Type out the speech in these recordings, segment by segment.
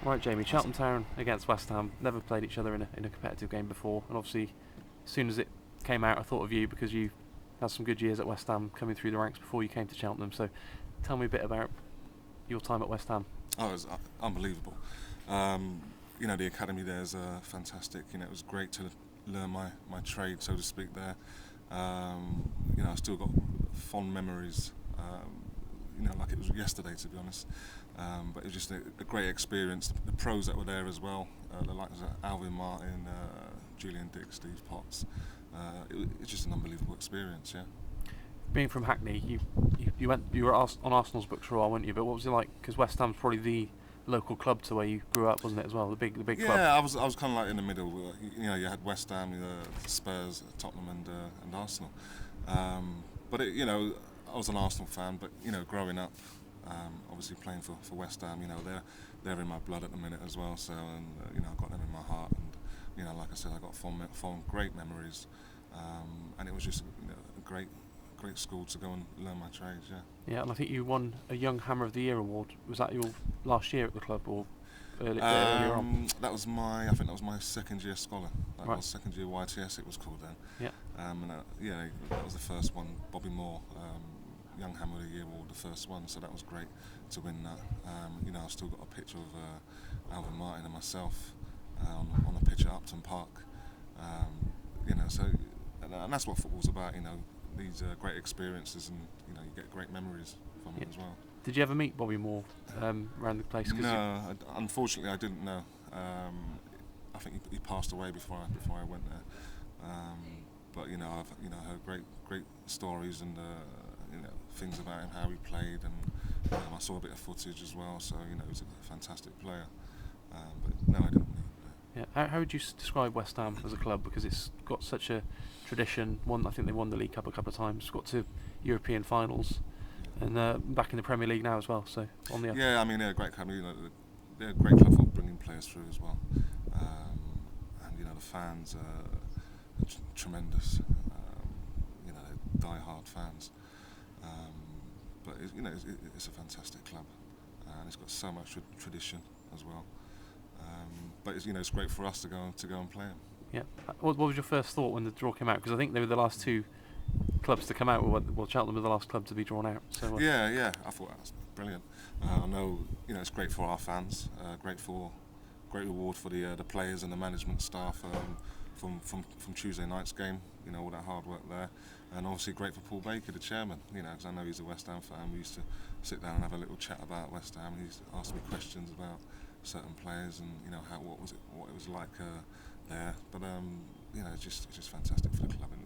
Right, Jamie, Cheltenham Town against West Ham. Never played each other in a competitive game before, and obviously, as soon as it came out, I thought of you because you had some good years at West Ham coming through the ranks before you came to Cheltenham. So, tell me a bit about your time at West Ham. Oh, it was unbelievable. The academy there is fantastic. It was great to learn my trade, so to speak, there. I still got fond memories, like it was yesterday, to be honest. But it was just a great experience. The pros that were there as well, the likes of Alvin Martin, Julian Dick, Steve Potts. It's just an unbelievable experience, yeah. Being from Hackney, you were on Arsenal's books for a while, weren't you? But what was it like? Because West Ham's probably the local club to where you grew up, wasn't it, as well? The big club. Yeah, I was kind of like in the middle. You had West Ham, Spurs, Tottenham, and Arsenal. But I was an Arsenal fan. But growing up, obviously playing for West Ham, they're in my blood at the minute as well. So I've got them in my heart, and like I said, I got fond great memories, and it was just a great school to go and learn my trades. Yeah, and I think you won a Young Hammer of the Year award. Was that your last year at the club, or earlier on? I think that was my second year scholar. That Right. was second year YTS. It was called then. Yeah. That was the first one. Bobby Moore, Young Hammer of the Year award, the first one. So that was great to win that. I've still got a picture of Alvin Martin and myself on a pitch at Upton Park. And that's what football's about. These great experiences, and you get great memories from it as well. Did you ever meet Bobby Moore around the place? No, unfortunately I didn't know. I think he passed away before I went there. But I've heard great stories and things about him, how he played, and I saw a bit of footage as well. So he was a fantastic player. But no, I didn't meet. Yeah. How would you describe West Ham as a club? Because it's got such a tradition. I think they won the League Cup a couple of times. Got to European finals, and back in the Premier League now as well. So on the yeah, they're a great club. They're a great club for bringing players through as well. And the fans are tremendous. They're die-hard fans. But it's a fantastic club, and it's got so much tradition as well. But it's great for us to go and play them. Yeah. What was your first thought when the draw came out? Because I think they were the last two clubs to come out. Well, Cheltenham were the last club to be drawn out. So yeah, I thought that was brilliant. I know it's great for our fans. Great reward for the players and the management staff from Tuesday night's game. All that hard work there, and obviously great for Paul Baker, the chairman. Because I know he's a West Ham fan. We used to sit down and have a little chat about West Ham. He used to ask me questions about certain players and what it was like there. But it's just fantastic for the club, and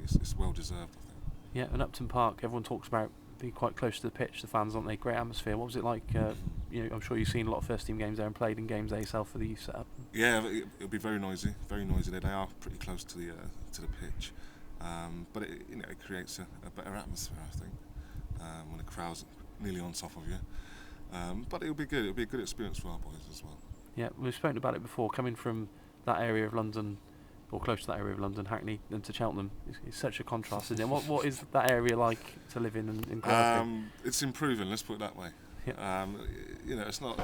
it's well deserved, I think. Yeah, and Upton Park, everyone talks about being quite close to the pitch. The fans, aren't they? Great atmosphere. What was it like? I'm sure you've seen a lot of first team games there and played in games there yourself for the youth setup. Yeah, it'll be very noisy there. They are pretty close to the pitch, but it creates a better atmosphere, I think, when the crowd's nearly on top of you. But it'll be good. It'll be a good experience for our boys as well. Yeah, we've spoken about it before. Coming from that area of London, or close to that area of London, Hackney, and to Cheltenham, it's such a contrast, isn't it? What is that area like to live in and grow up in? It's improving. Let's put it that way. Yeah. It's not.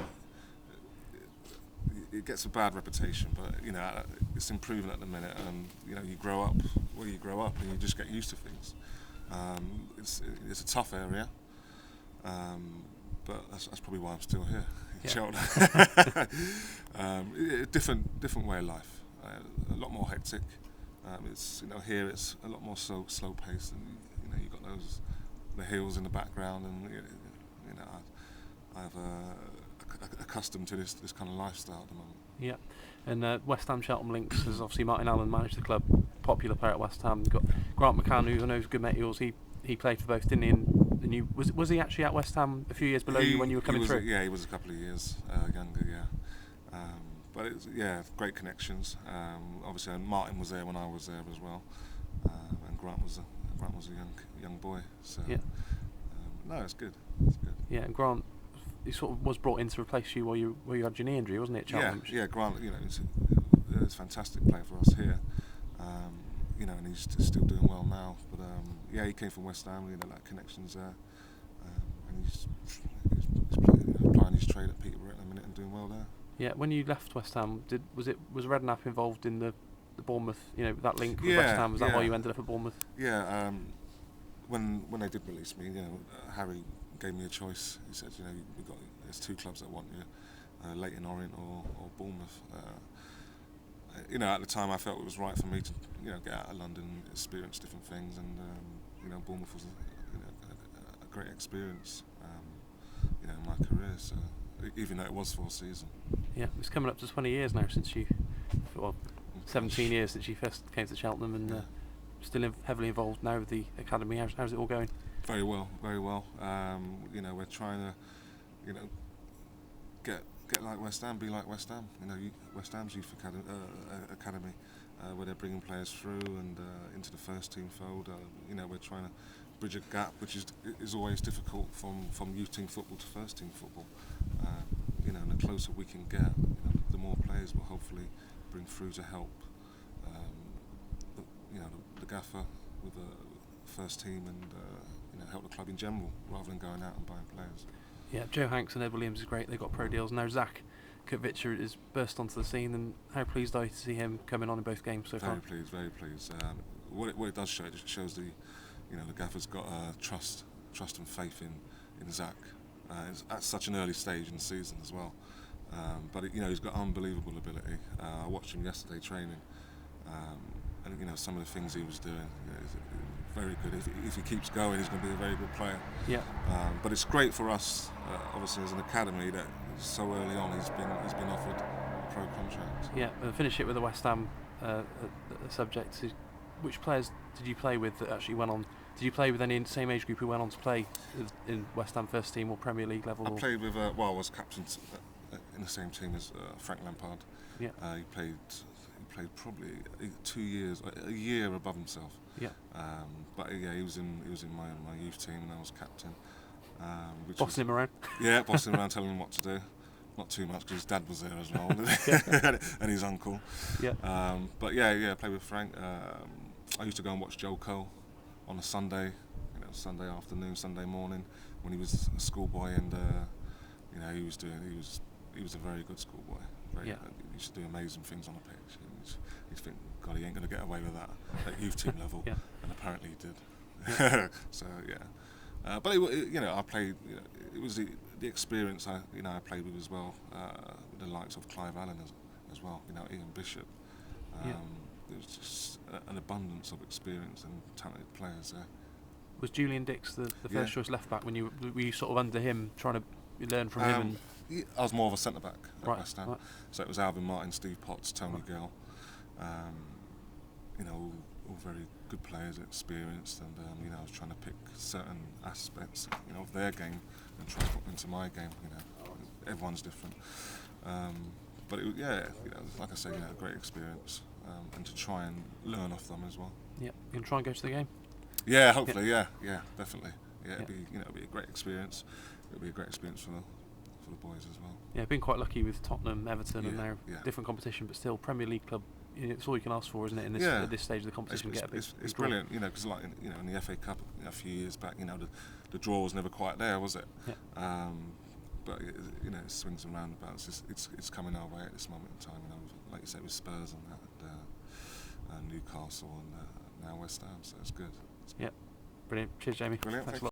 It gets a bad reputation, but it's improving at the minute. And you grow up where you grow up, and you just get used to things. It's a tough area. But that's probably why I'm still here in Cheltenham. Different way of life, a lot more hectic. It's here it's a lot more slow paced, and you've got the hills in the background, and I've accustomed to this kind of lifestyle at the moment. Yeah, and West Ham Cheltenham links, as obviously Martin Allen managed the club, popular player at West Ham. You've got Grant McCann, who I know is a good mate of yours. He played for both, didn't he? And you was he actually at West Ham a few years below you when you were coming through? Yeah, he was a couple of years younger. Yeah, but great connections. Obviously, and Martin was there when I was there as well, and Grant was a young boy. So yeah. No, it's good. It's good. Yeah, and Grant, he sort of was brought in to replace you while you had your knee injury, wasn't it? At Cheltenham? Yeah. Grant, he's a fantastic player for us here. And he's still doing well now. But he came from West Ham. That connection's there, and he's applying his trade at Peterborough at the minute and doing well there. Yeah, when you left West Ham, was Redknapp involved in the Bournemouth, that link with Yeah, West Ham? Was that yeah. why you ended up at Bournemouth? Yeah, when they did release me, Harry gave me a choice. He said, there's two clubs that want you, Leyton Orient or Bournemouth. At the time I felt it was right for me to, get out of London, experience different things, and Bournemouth was a great experience, in my career. So even though it was for a season. Yeah, it's coming up to 20 years now since 17 years since you first came to Cheltenham, and still heavily involved now with the academy. How's it all going? Very well, very well. We're trying to, get like West Ham, be like West Ham. West Ham's youth academy, where they're bringing players through and into the first team fold. We're trying to bridge a gap, which is always difficult from youth team football to first team football. And the closer we can get, the more players we'll hopefully bring through to help. The gaffer with the first team and help the club in general, rather than going out and buying players. Yeah, Joe Hanks and Ed Williams is great. They've got pro deals now. Zach Kutvica has burst onto the scene, and how pleased are you to see him coming on in both games so far? Very pleased. What it does show, it shows the gaffer's got trust and faith in Zach. It's at such an early stage in the season as well. But he's got unbelievable ability. I watched him yesterday training, and some of the things he was doing, is very good. If he keeps going, he's going to be a very good player. Yeah. But it's great for us, obviously, as an academy, that so early on he's been offered a pro contract. Yeah. And finish it with the West Ham subject. Which players did you play with that actually went on? Did you play with any in the same age group who went on to play in West Ham first team or Premier League level? I played with, I was captain in the same team as Frank Lampard. Yeah. He played probably 2 years, a year above himself. Yeah. But yeah, he was in my youth team, and I was captain. Bossing him around. Yeah, bossing him around, telling him what to do. Not too much because his dad was there as well, and his uncle. Yeah. But yeah, I played with Frank. I used to go and watch Joe Cole on a Sunday, Sunday afternoon, Sunday morning, when he was a schoolboy, and he was a very good schoolboy. He used to do amazing things on the pitch. You think, God, he ain't going to get away with that at youth team level, and apparently he did. Yeah. So yeah, but I played. It was the experience I played with as well. With the likes of Clive Allen as well. Ian Bishop. There was just an abundance of experience and talented players there. Was Julian Dix the first choice left back when were you sort of under him, trying to learn from him? I was more of a centre back at West Ham, so it was Alvin Martin, Steve Potts, Tony Gale. All very good players, experienced, and I was trying to pick certain aspects, of their game and transport them into my game. Everyone's different, but like I say, a great experience, and to try and learn off them as well. Yeah, you gonna try and go to the game? Yeah, hopefully, yeah, definitely. Yeah, it'll be a great experience. It'll be a great experience for the boys as well. Yeah, been quite lucky with Tottenham, Everton, and now different competition, but still Premier League club. It's all you can ask for, isn't it? In this at this stage of the competition, it's brilliant. Because like in the FA Cup a few years back, the draw was never quite there, was it? Yeah. But it swings and roundabouts. It's coming our way at this moment in time. Like you say, with Spurs and that, and Newcastle and now West Ham. So it's good. Yeah, brilliant. Cheers, Jamie. Brilliant. Thanks a lot.